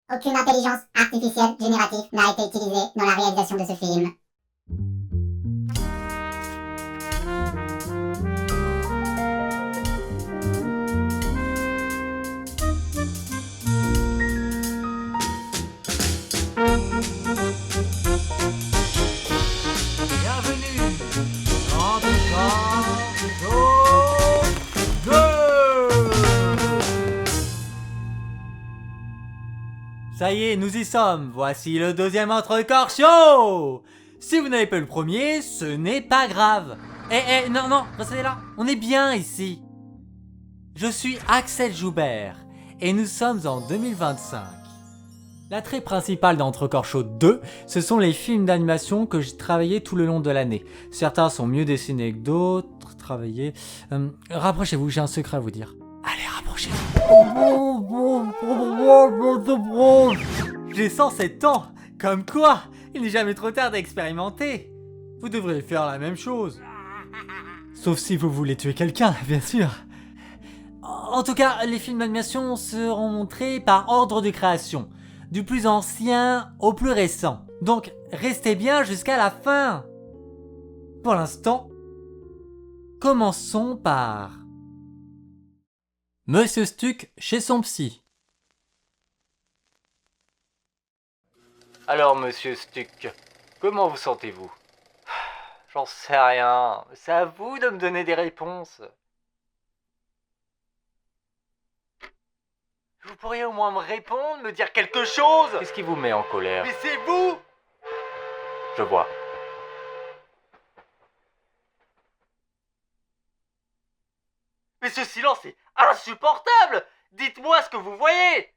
Aucune intelligence artificielle générative n'a été utilisée dans la réalisation de ce film. Bienvenue dans Show 2. Ça y est, nous y sommes. Voici le deuxième Entrecorps Show. Si vous n'avez pas eu le premier, ce n'est pas grave. Non, restez là. On est bien ici. Je suis Axel Joubert et nous sommes en 2025. L'attrait principal d'Entrecorps Show 2, ce sont les films d'animation que j'ai travaillés tout le long de l'année. Certains sont mieux dessinés que d'autres, travaillés... rapprochez-vous, j'ai un secret à vous dire. Allez, rapprochez-vous. J'ai 107 ans, comme quoi, il n'est jamais trop tard d'expérimenter. Vous devriez faire la même chose. Sauf si vous voulez tuer quelqu'un, bien sûr. En tout cas, les films d'animation seront montrés par ordre de création. Du plus ancien au plus récent. Donc, restez bien jusqu'à la fin. Pour l'instant, commençons par... Monsieur Stuck chez son psy. Alors, Monsieur Stuck, comment vous sentez-vous? J'en sais rien. C'est à vous de me donner des réponses. Vous pourriez au moins me répondre, me dire quelque chose. Qu'est-ce qui vous met en colère? Mais c'est vous! Je vois. Mais ce silence est insupportable! Dites-moi ce que vous voyez!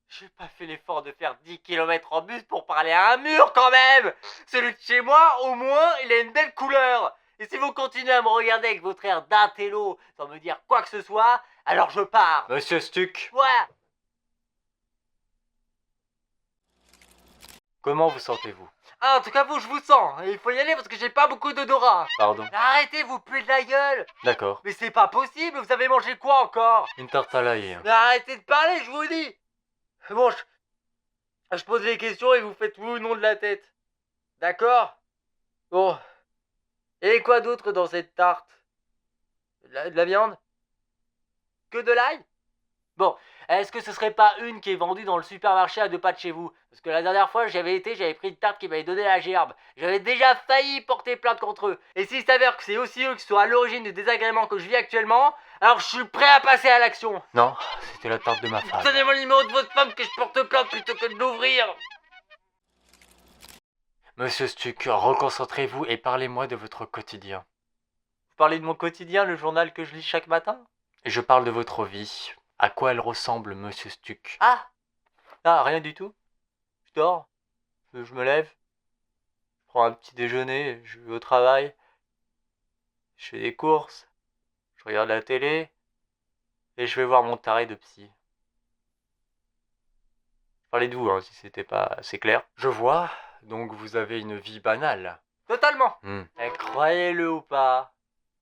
J'ai pas fait l'effort de faire 10 km en bus pour parler à un mur quand même! Celui de chez moi, au moins, il a une belle couleur! Et si vous continuez à me regarder avec votre air d'intello sans me dire quoi que ce soit, alors je pars. Monsieur Stuck. Ouais. Comment vous sentez-vous? Ah, en tout cas vous, je vous sens. Il faut y aller parce que j'ai pas beaucoup d'odorat. Pardon. Arrêtez, vous puez de la gueule. D'accord. Mais c'est pas possible, vous avez mangé quoi encore? Une tarte à l'ail. Mais arrêtez de parler, je vous dis. Bon, je pose les questions et vous faites oui ou non de la tête. D'accord? Bon. Et quoi d'autre dans cette tarte? De la viande? Que de l'ail? Bon, est-ce que ce serait pas une qui est vendue dans le supermarché à 2 pas de chez vous? Parce que la dernière fois j'y avais été, j'avais pris une tarte qui m'avait donné la gerbe. J'avais déjà failli porter plainte contre eux. Et s'il s'avère que c'est aussi eux qui sont à l'origine des désagréments que je vis actuellement, alors je suis prêt à passer à l'action. Non, c'était la tarte de ma femme. Donnez-moi le numéro de votre femme que je porte plainte plutôt que de l'ouvrir. Monsieur Stuck, reconcentrez-vous et parlez-moi de votre quotidien. Vous parlez de mon quotidien, le journal que je lis chaque matin? Et je parle de votre vie. À quoi elle ressemble, Monsieur Stuck? Ah, rien du tout. Je dors, je me lève, je prends un petit déjeuner, je vais au travail, je fais des courses, je regarde la télé, et je vais voir mon taré de psy. Je parlais de vous, hein, si c'était pas assez clair. Je vois, donc vous avez une vie banale. Totalement. Et croyez-le ou pas,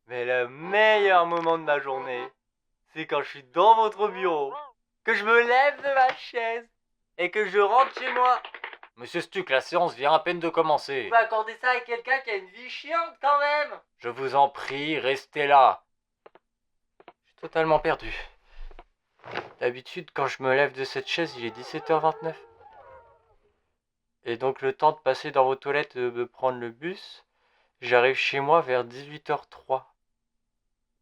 mais le meilleur moment de ma journée, c'est quand je suis dans votre bureau, que je me lève de ma chaise et que je rentre chez moi. Monsieur Stuck, la séance vient à peine de commencer. Vous pouvez accorder ça à quelqu'un qui a une vie chiante quand même. Je vous en prie, restez là. Je suis totalement perdu. D'habitude, quand je me lève de cette chaise, il est 17h29. Et donc le temps de passer dans vos toilettes et de me prendre le bus, j'arrive chez moi vers 18h03.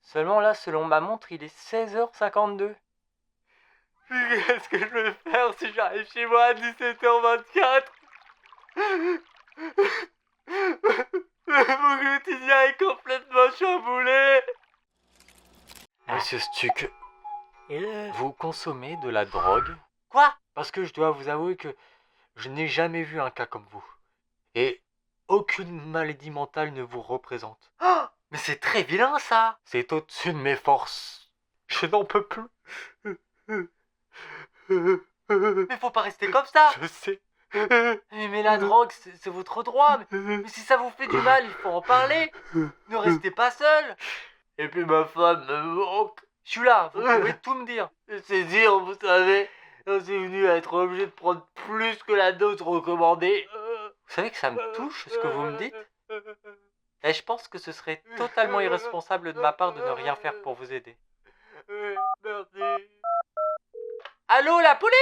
Seulement là, selon ma montre, il est 16h52. Qu'est-ce que je vais faire si j'arrive chez moi à 17h24? Mon quotidien est complètement chamboulé. Monsieur Stuck, vous consommez de la drogue? Quoi? Parce que je dois vous avouer que je n'ai jamais vu un cas comme vous. Et aucune maladie mentale ne vous représente. Oh, mais c'est très vilain ça! C'est au-dessus de mes forces. Je n'en peux plus. Mais faut pas rester comme ça. Je sais. Mais la drogue, c'est votre droit. Mais si ça vous fait du mal, il faut en parler. Ne restez pas seul. Et puis ma femme me manque. Je suis là, vous pouvez tout me dire. C'est dire, vous savez, j'en suis venu à être obligé de prendre plus que la dose recommandée. Vous savez que ça me touche ce que vous me dites? Et je pense que ce serait totalement irresponsable de ma part de ne rien faire pour vous aider. Merci. Allô, la police?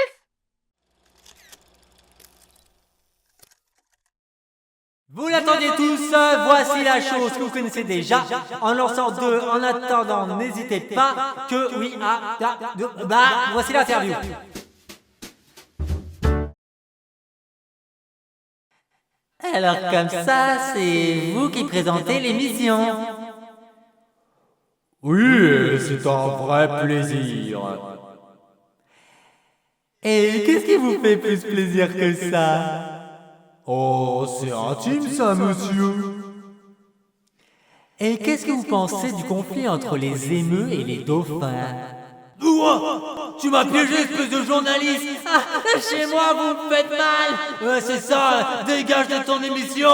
Vous l'attendiez tous, voici la chose que vous connaissez déjà. En lançant 2, en attendant, n'hésitez pas que oui, voici l'interview. Alors comme ça, c'est vous qui présentez l'émission. Oui, c'est un vrai plaisir. Et qu'est-ce qui vous fait plus plaisir que ça? Oh, c'est intime ça, monsieur. Et qu'est-ce que vous pensez du conflit entre les émeux et les dauphins? Ouah, tu m'as piégé, espèce de journaliste. Chez moi, vous me faites mal. Ouais, c'est ça, dégage de ton émission.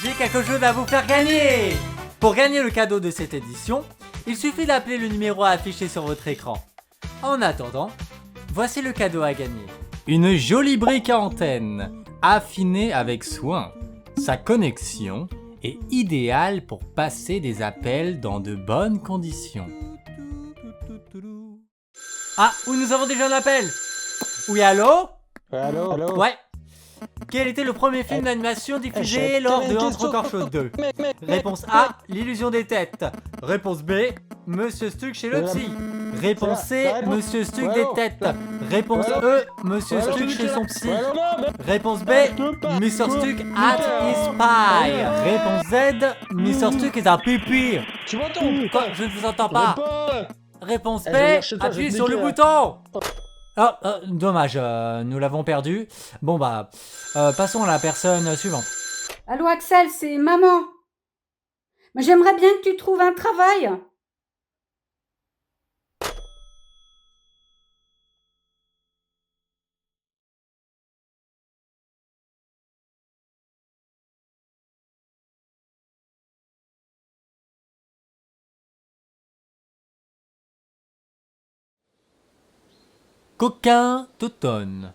J'ai quelque chose à vous faire gagner. Pour gagner le cadeau de cette édition, il suffit d'appeler le numéro affiché sur votre écran. En attendant, voici le cadeau à gagner. Une jolie brique à antenne, affinée avec soin. Sa connexion est idéale pour passer des appels dans de bonnes conditions. Ah, oui, nous avons déjà un appel. Oui, allô? Allô? Ouais. Quel était le premier film d'animation diffusé lors de Entre Corchos 2? Réponse A, l'illusion des têtes. Réponse B, Monsieur Stuck chez le psy. Réponse C, Monsieur Stuck des têtes. Réponse E, Monsieur Stuck chez son psy. Réponse B, Mr. Stuck at his spy. Réponse Z, Mr. Stuck is a pipi. Tu m'entends? Quoi? Je ne vous entends pas. Réponse B, je vais chez toi, je appuyez vais te sur le niquer, bouton. Dommage, nous l'avons perdu. Bon passons à la personne suivante. Allô Axel, c'est maman. Mais j'aimerais bien que tu trouves un travail. Coquin d'automne.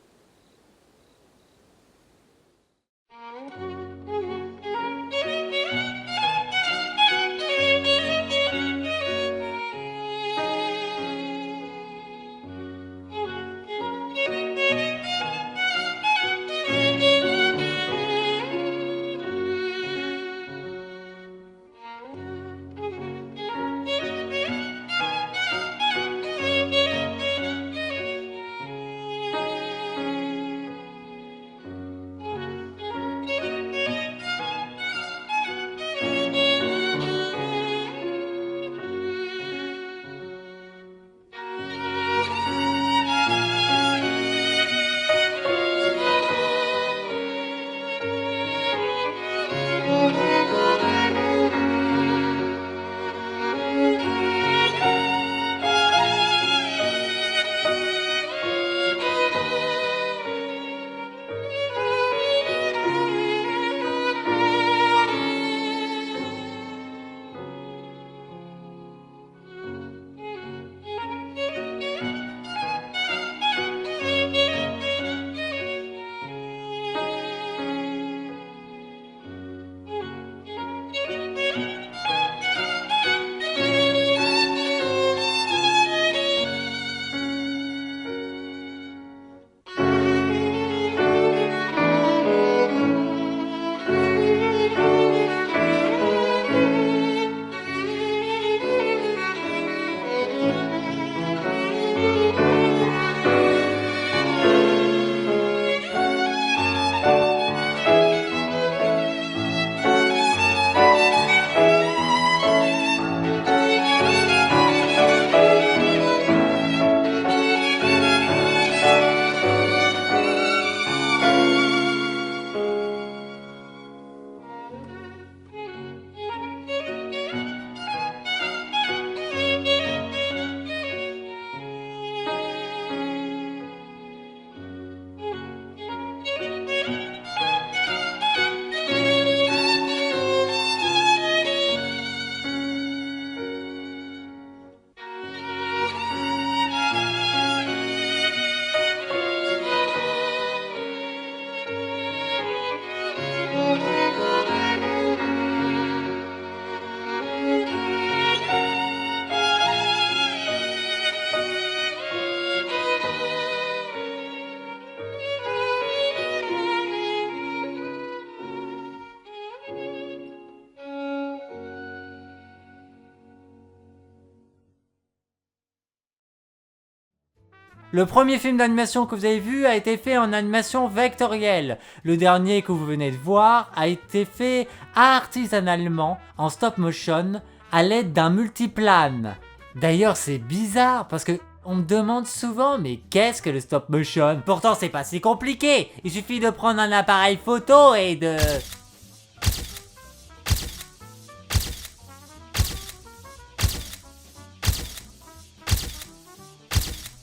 Le premier film d'animation que vous avez vu a été fait en animation vectorielle. Le dernier que vous venez de voir a été fait artisanalement en stop motion à l'aide d'un multiplane. D'ailleurs, c'est bizarre parce que on me demande souvent, mais qu'est-ce que le stop motion? Pourtant, c'est pas si compliqué. Il suffit de prendre un appareil photo et de...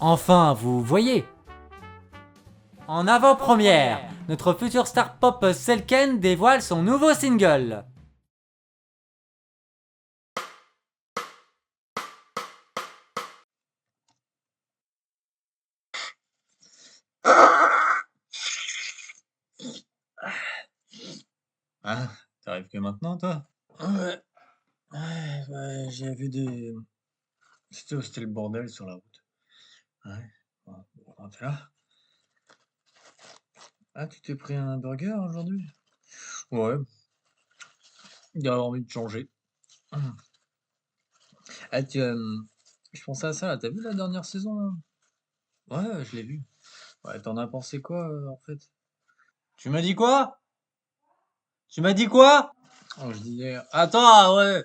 Enfin, vous voyez. En avant-première, notre future star pop Selken dévoile son nouveau single. Ah, t'arrives que maintenant, toi? Ouais. Ouais, j'ai vu des... C'était le bordel sur la route. Ouais. Bon, t'es là? Ah, tu t'es pris un burger aujourd'hui? Ouais. Il a envie de changer. Ah, je pensais à ça, là. T'as vu la dernière saison, là? Ouais, je l'ai vu. Ouais, t'en as pensé quoi, en fait? Tu m'as dit quoi? Tu m'as dit quoi? Oh, je disais... Attends, ah, ouais.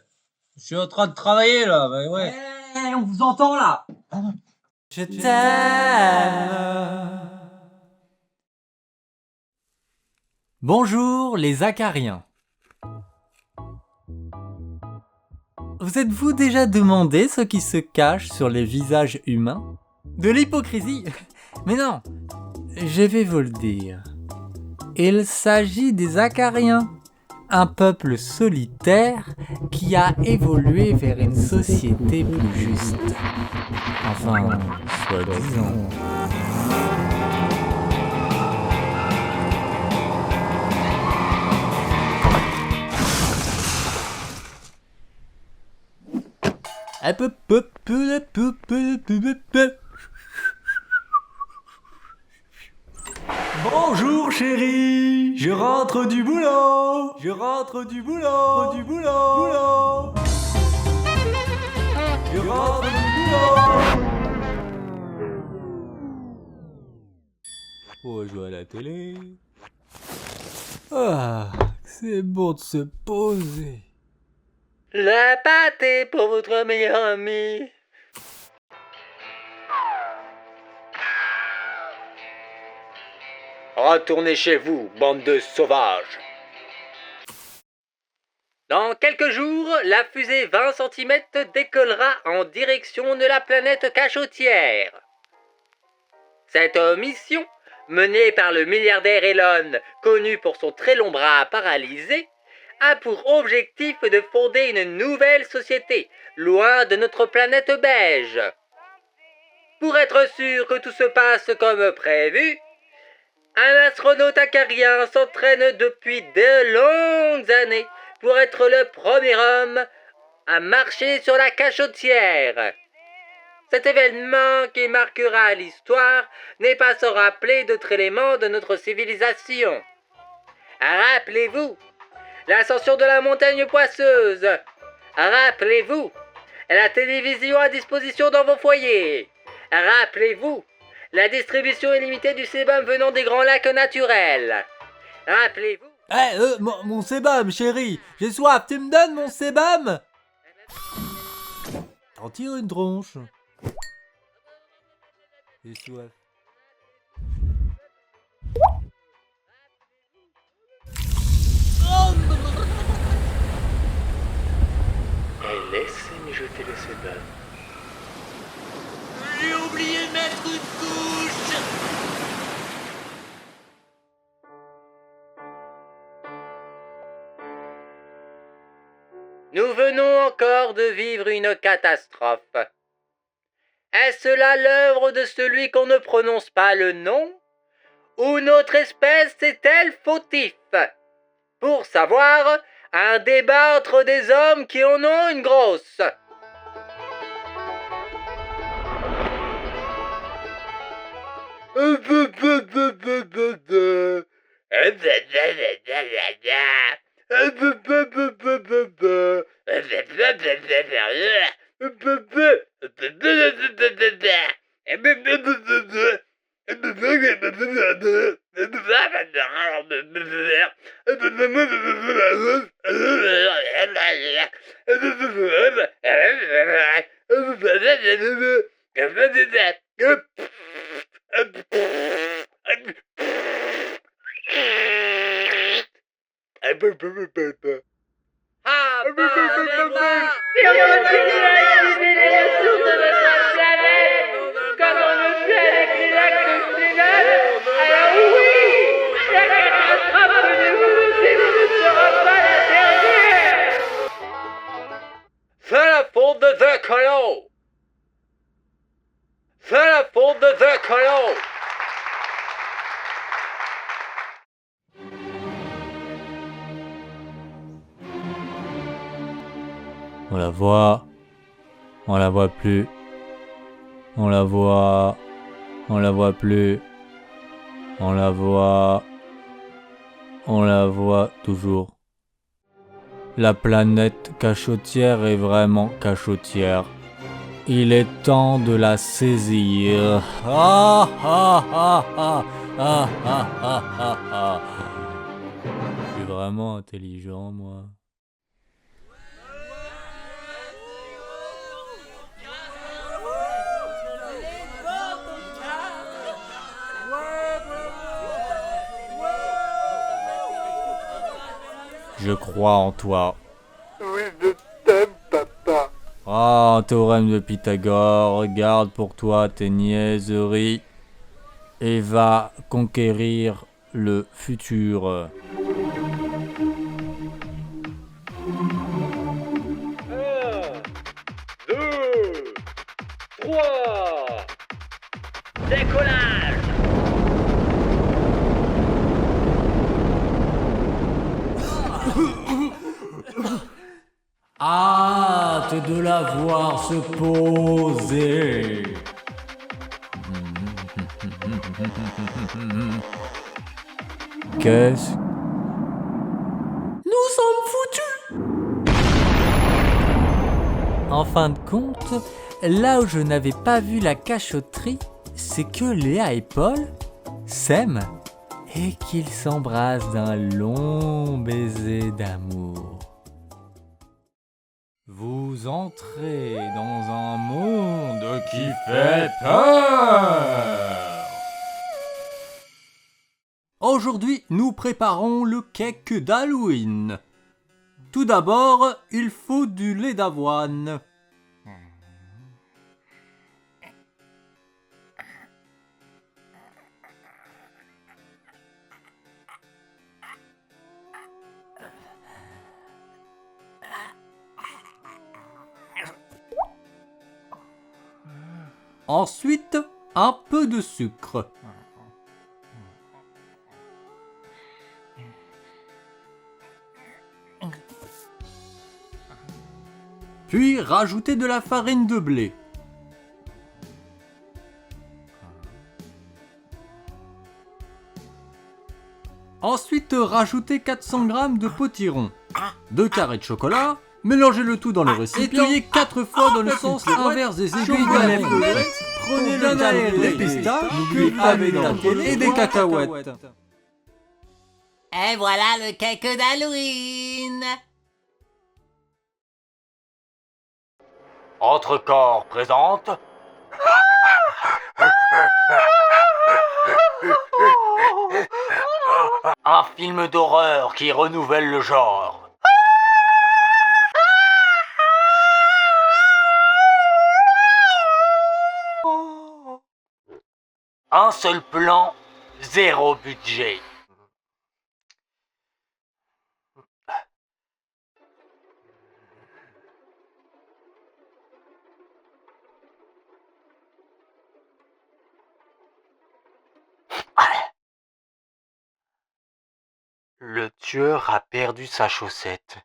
Je suis en train de travailler, là. Bah, ouais. On vous entend là. Je t'aime. Bonjour les acariens. Vous êtes-vous déjà demandé ce qui se cache sur les visages humains? De l'hypocrisie? Mais non, je vais vous le dire. Il s'agit des acariens, un peuple solitaire qui a évolué vers une société plus juste. Enfin, soi-disant. Bonjour chérie, je rentre du boulot. Je rentre du boulot, du boulot. Je rentre du boulot. On va jouer à la télé. Ah, c'est bon de se poser. La pâte est pour votre meilleur ami. Retournez chez vous, bande de sauvages. Dans quelques jours, la fusée 20 cm décollera en direction de la planète cachotière. Cette mission, menée par le milliardaire Elon, connu pour son très long bras paralysé, a pour objectif de fonder une nouvelle société, loin de notre planète beige. Pour être sûr que tout se passe comme prévu, un astronaute acarien s'entraîne depuis de longues années pour être le premier homme à marcher sur la cachotière. Cet événement qui marquera l'histoire n'est pas sans rappeler d'autres éléments de notre civilisation. Rappelez-vous, l'ascension de la montagne poisseuse. Rappelez-vous, la télévision à disposition dans vos foyers. Rappelez-vous, la distribution illimitée du sébum venant des grands lacs naturels. Rappelez-vous... Mon sébum, chérie, j'ai soif, tu me donnes mon sébum? T'en tires une tronche. J'ai soif. Laissez mijoter le sébum. J'ai oublié de mettre une couche. Nous venons encore de vivre une catastrophe. Est-ce là l'œuvre de celui qu'on ne prononce pas le nom? Ou notre espèce est-elle fautif? Pour savoir, un débat entre des hommes qui en ont une grosse. C'est la faute de The Colo! C'est la faute de The Colo! On la voit. On la voit plus. On la voit. On la voit plus. On la voit. On la voit toujours. La planète cachotière est vraiment cachotière. Il est temps de la saisir. Ah ah ah ah ah ah ah ah ah. Je suis vraiment intelligent, moi. Je crois en toi. Oui, je t'aime, papa. Ah, théorème de Pythagore, regarde pour toi tes niaiseries et va conquérir le futur. 1, 2, 3. Décollage! Hâte de la voir se poser. Qu'est-ce? Nous sommes foutus! En fin de compte, là où je n'avais pas vu la cachotterie, c'est que Léa et Paul s'aiment et qu'ils s'embrassent d'un long baiser d'amour. Vous entrez dans un monde qui fait peur. Aujourd'hui, nous préparons le cake d'Halloween. Tout d'abord, il faut du lait d'avoine. Ensuite, un peu de sucre. Puis rajoutez de la farine de blé. Ensuite, rajoutez 400 g de potiron, 2 carrés de chocolat, mélangez le tout dans le récipient, étayez 4 fois dans le sens inverse des aiguilles d'un lèvre de lait, prenez le talon des pistaches, puis avec et des cacahuètes. Et voilà le cake d'Halloween. Entrecorps présente. Un film d'horreur qui renouvelle le genre. Un seul plan, 0 budget. Le tueur a perdu sa chaussette.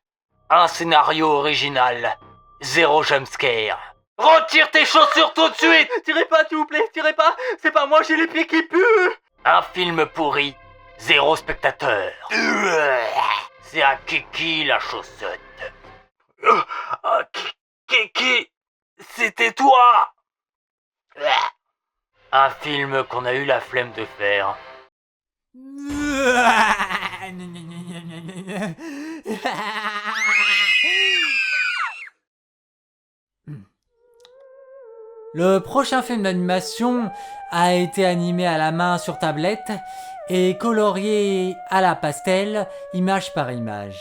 Un scénario original. 0 jumpscare. Retire tes chaussures tout de suite! Tirez pas, s'il vous plaît, tirez pas! C'est pas moi, j'ai les pieds qui puent! Un film pourri. 0 spectateur. C'est à Kiki la chaussette. Kiki, c'était toi! Un film qu'on a eu la flemme de faire. Le prochain film d'animation a été animé à la main sur tablette et colorié à la pastel, image par image.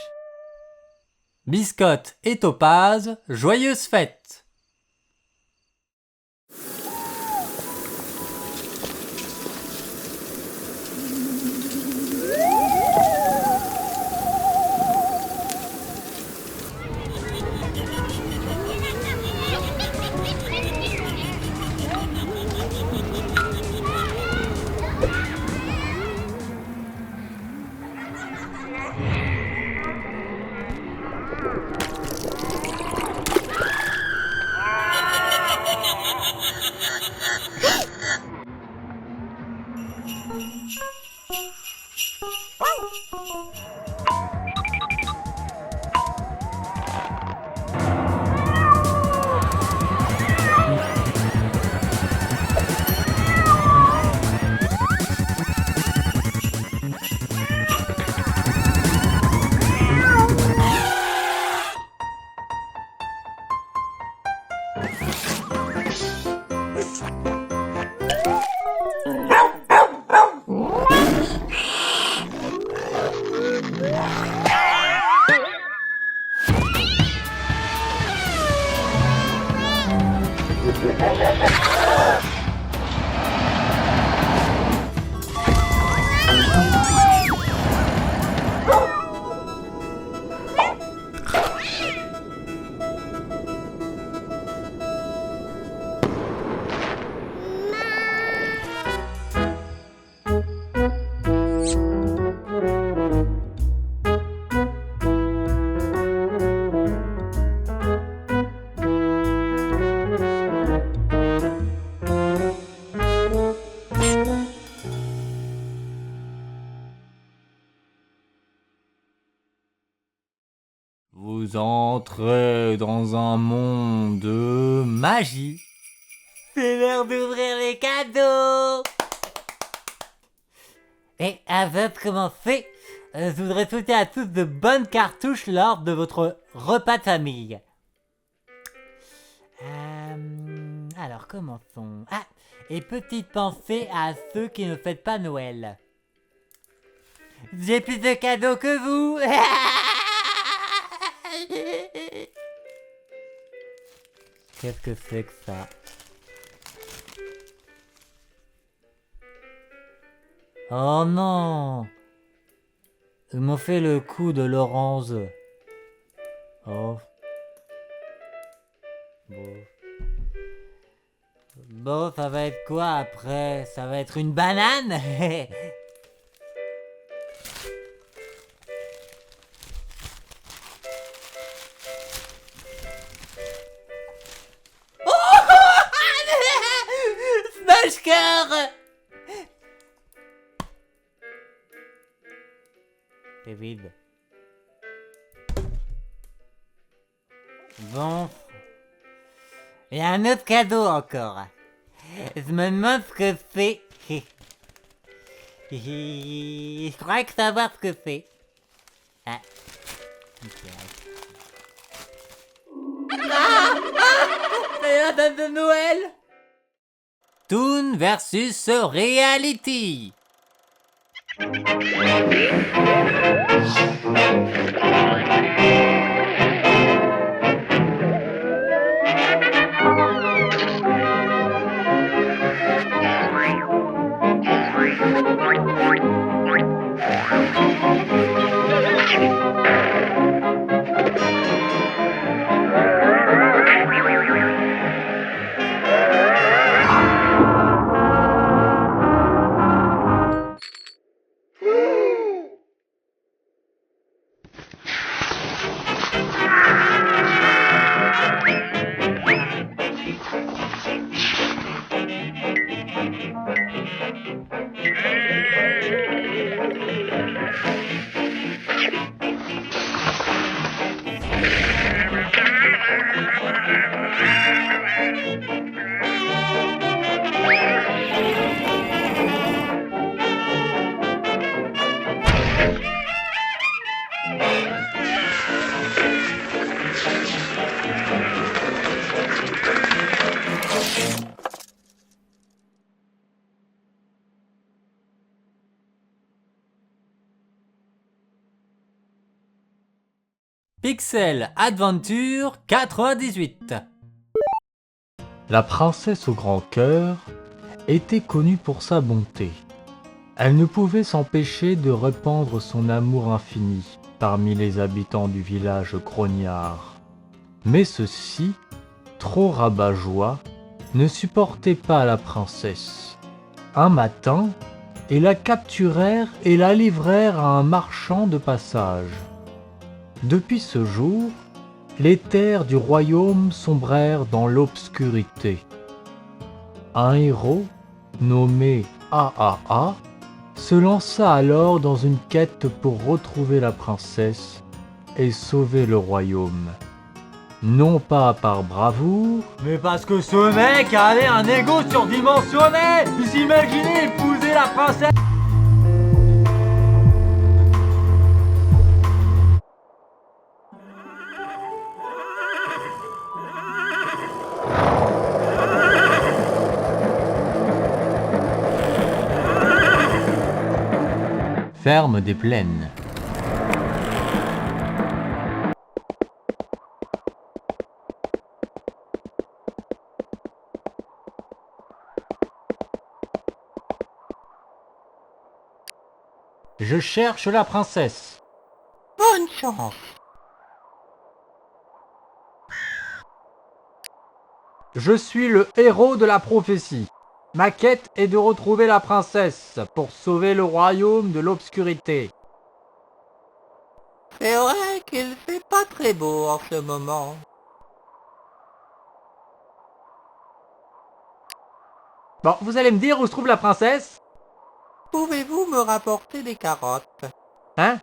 Biscotte et Topaz, joyeuses fêtes! Vous entrez dans un monde de magie. C'est l'heure d'ouvrir les cadeaux. Et avant de commencer, je voudrais souhaiter à tous de bonnes cartouches lors de votre repas de famille. Alors commençons. Ah, et petite pensée à ceux qui ne fêtent pas Noël. J'ai plus de cadeaux que vous. Qu'est-ce que c'est que ça? Oh non! Ils m'ont fait le coup de l'orange. Oh. Bon, ça va être quoi après? Ça va être une banane? Smashker! C'est vide. Bon. Il y a un autre cadeau encore. Je me demande ce que c'est. Je crois que savoir ce que c'est. Ah. C'est la date de Noël. Toon versus Reality. Pixel Adventure 98. La princesse au grand cœur était connue pour sa bonté. Elle ne pouvait s'empêcher de répandre son amour infini parmi les habitants du village grognard. Mais ceux-ci, trop rabat-joie, ne supportaient pas la princesse. Un matin, ils la capturèrent et la livrèrent à un marchand de passage. Depuis ce jour, les terres du royaume sombrèrent dans l'obscurité. Un héros, nommé AAA, se lança alors dans une quête pour retrouver la princesse et sauver le royaume. Non pas par bravoure, Mais parce que ce mec avait un ego surdimensionné. Il s'imaginait épouser la princesse. ferme des plaines. Je cherche la princesse. Bonne chance. Je suis le héros de la prophétie. Ma quête est de retrouver la princesse pour sauver le royaume de l'obscurité. C'est vrai qu'il fait pas très beau en ce moment. Bon, vous allez me dire où se trouve la princesse? Pouvez-vous me rapporter des carottes? Hein?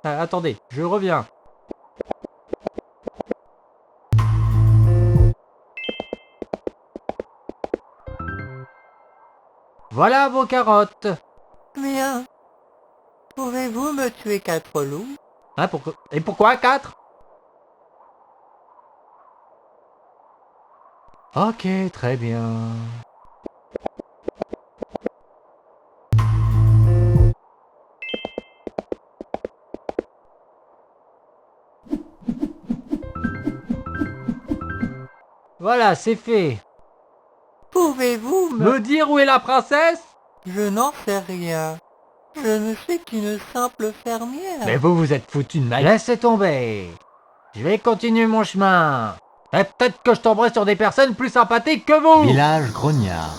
Attendez, je reviens. Voilà vos carottes. Bien. Pouvez-vous me tuer 4 loups? Hein, et pourquoi 4? Ok, très bien. Voilà, c'est fait. Pouvez-vous Me dire où est la princesse? Je n'en sais rien. Je ne suis qu'une simple fermière. Mais vous êtes foutu de ma gueule. Laissez tomber. Je vais continuer mon chemin. Et peut-être que je tomberai sur des personnes plus sympathiques que vous. Village grognard.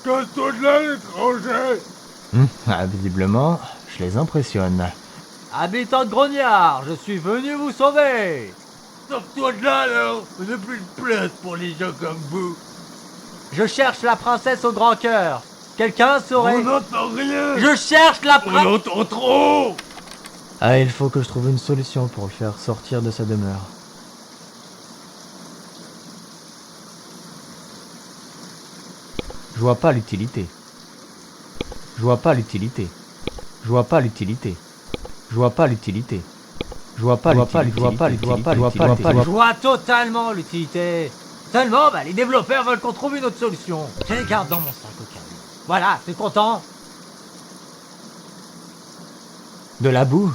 Casse-toi de là, l'étranger! Visiblement, je les impressionne. Habitants de Grognard, je suis venu vous sauver. Sors-toi de là, alors! On n'a plus de place pour les gens comme vous! Je cherche la princesse au grand cœur. Quelqu'un saurait... On n'entend rien! Je cherche la On princesse... entend trop! Ah, il faut que je trouve une solution pour le faire sortir de sa demeure. Je vois pas l'utilité. Je vois pas l'utilité. Je vois pas l'utilité. Je vois pas l'utilité. Je vois pas l'utilité. Je vois pas l'utilité. Je vois totalement l'utilité. Seulement, les développeurs veulent qu'on trouve une autre solution. Je les garde dans mon sac au cas où. Voilà, t'es content? De la boue?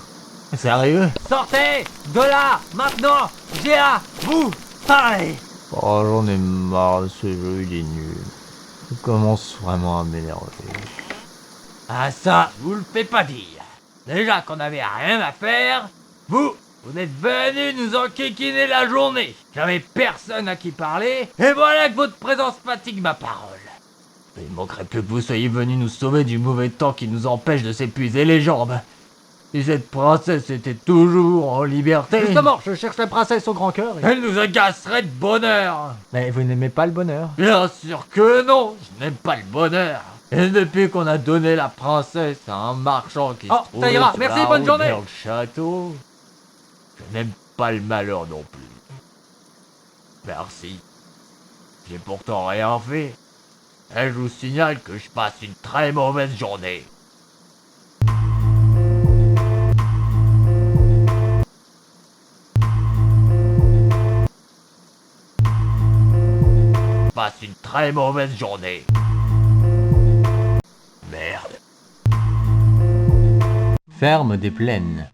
Sérieux? Sortez de là, maintenant. J'ai à vous parler. Oh, j'en ai marre de ce jeu, il est nul. Je commence vraiment à m'énerver. Ah ça, je vous le fais pas dire. Déjà qu'on avait rien à faire, vous êtes venus nous enquiquiner la journée. J'avais personne à qui parler, et voilà que votre présence fatigue ma parole. Il manquerait plus que vous soyez venus nous sauver du mauvais temps qui nous empêche de s'épuiser les jambes. Si cette princesse était toujours en liberté... Justement, je cherche la princesse au grand cœur. Elle nous agacerait de bonheur! Mais vous n'aimez pas le bonheur? Bien sûr que non! Je n'aime pas le bonheur! Et depuis qu'on a donné la princesse à un marchand qui Oh, se trouve ça ira. sur Merci, la bonne route journée. vers le château, je n'aime pas le malheur non plus. Merci. J'ai pourtant rien fait. Et je vous signale que je passe une très mauvaise journée. Passe une très mauvaise journée. Merde. ferme des plaines.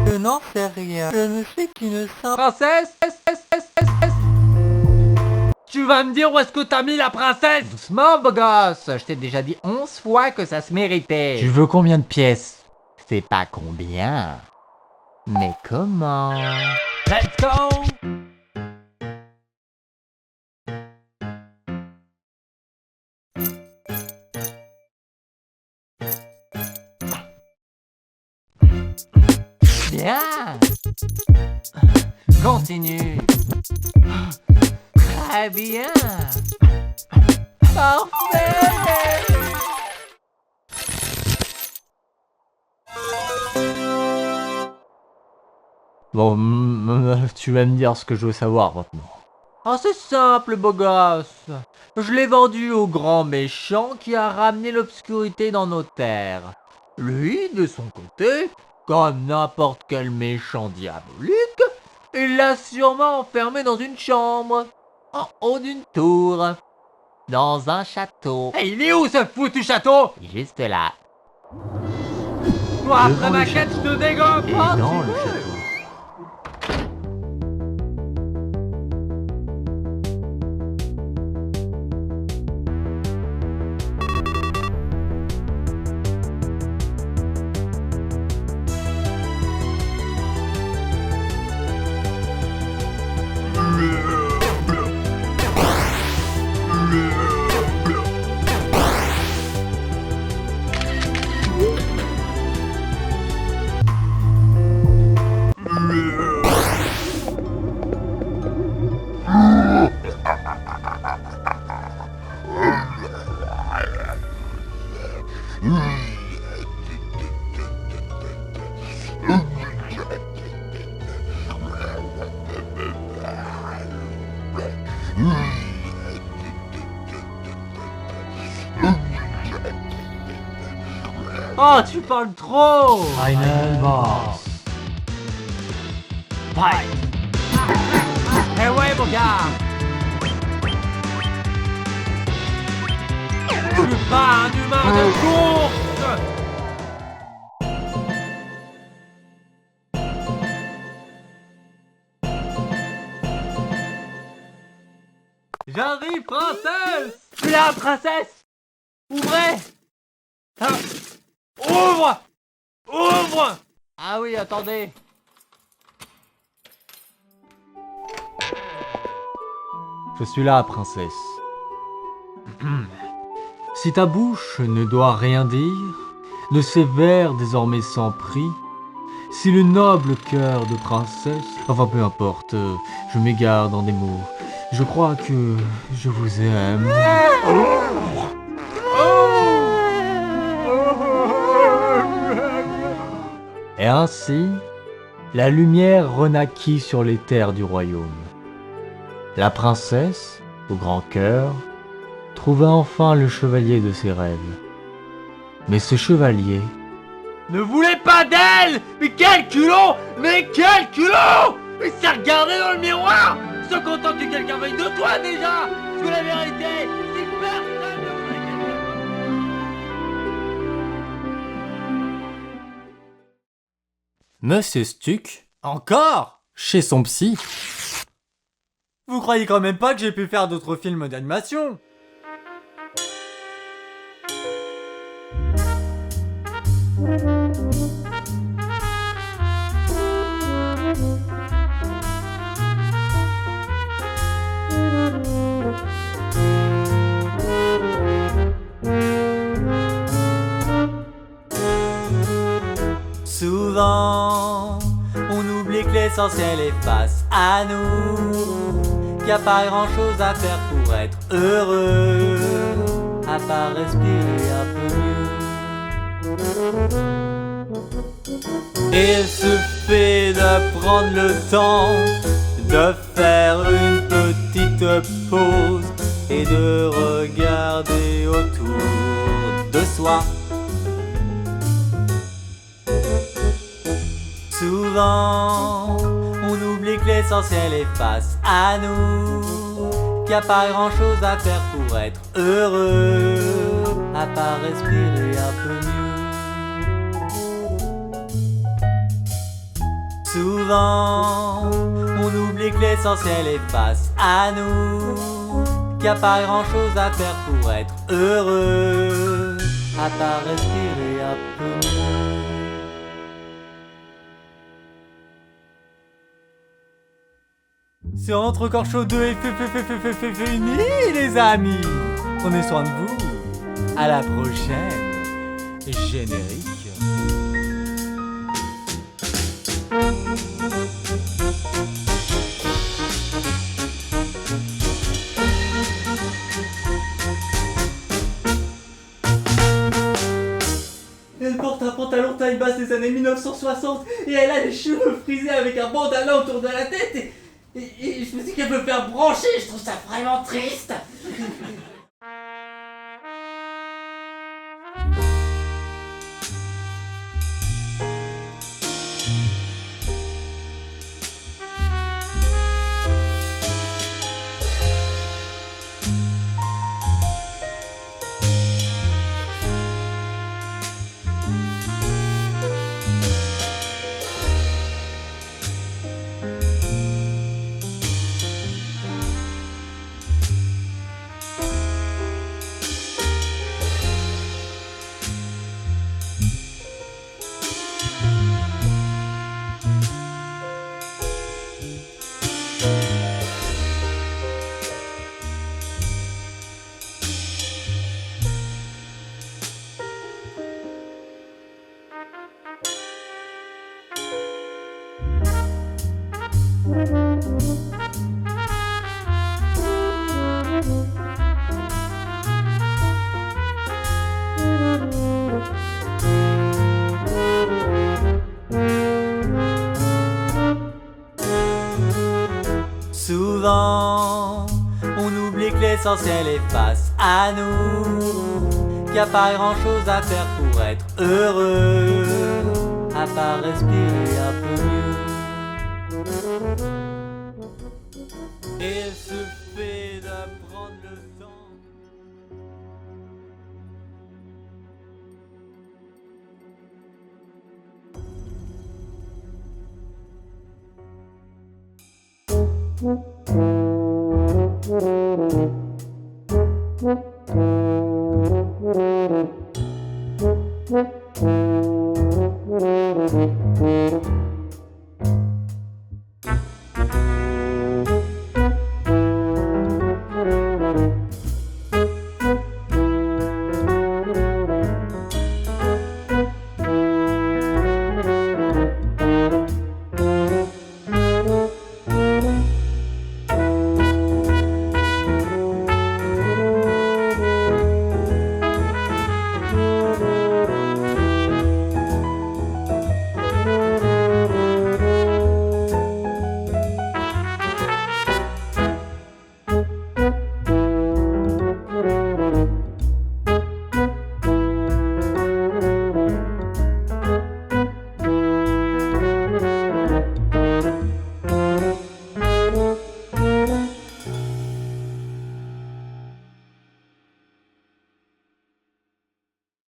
Je n'en sais rien. Je ne suis qu'une simple... Princesse. Tu vas me dire où est-ce que t'as mis la princesse? Doucement, beau gosse. Je t'ai déjà dit 11 fois que ça se méritait. Tu veux combien de pièces? C'est pas combien, mais comment? Let's go. Bien. Continue. Très bien. Parfait. Bon, tu vas me dire ce que je veux savoir maintenant. Ah, c'est simple, beau gosse. Je l'ai vendu au grand méchant qui a ramené l'obscurité dans nos terres. Lui, de son côté, comme n'importe quel méchant diabolique, il l'a sûrement enfermé dans une chambre, en haut d'une tour, Dans un château. Et il est où ce foutu château? Juste là. Moi, après Devant ma le quête, je te dégomme Et pas, dans tu le veux. château. Oh, tu parles trop. Final boss. Eh ouais, mon gars. Je suis pas un humain de course. J'arrive, princesse. Tu es là, princesse. Ouvrez. Ah. Ouvre. Ouvre. Ah oui, attendez. Je suis là, princesse. Si ta bouche ne doit rien dire, de ces vers désormais sans prix, si le noble cœur de princesse, enfin peu importe, je m'égare dans des mots, je crois que je vous aime. Et ainsi, la lumière renaquit sur les terres du royaume. La princesse, au grand cœur, trouva enfin le chevalier de ses rêves. Mais ce chevalier, Ne voulez pas d'elle. Mais quel culot. Mais quel culot. Il s'est regardé dans le miroir. Se content que quelqu'un veuille de toi déjà. Parce que la vérité, c'est que personne ne voudrait quelqu'un. Monsieur Stuck, encore chez son psy. Vous croyez quand même pas que j'ai pu faire d'autres films d'animation? Souvent, on oublie que l'essentiel est face à nous, qu'il n'y a pas grand chose à faire pour être heureux, à part respirer un peu mieux. Il suffit de prendre le temps de faire une petite pause et de regarder autour de soi. Souvent, on oublie que l'essentiel est face à nous, qu'il n'y a pas grand chose à faire pour être heureux, à part respirer un peu mieux. Souvent, on oublie que l'essentiel est face à nous, qu'il n'y a pas grand chose à faire pour être heureux, à part respirer un peu mieux. C'est Entre Corps Chaud 2 et fini les amis. Prenez soin de vous. À la prochaine. Générique. Elle porte un pantalon taille basse des années 1960 et elle a les cheveux frisés avec un bandana autour de la tête et je me dis qu'elle veut faire brancher, je trouve ça vraiment triste. Souvent, on oublie que l'essentiel est face à nous, qu'il n'y a pas grand chose à faire pour être heureux, à part respirer un peu mieux. Et il suffit de prendre le temps. Thank you.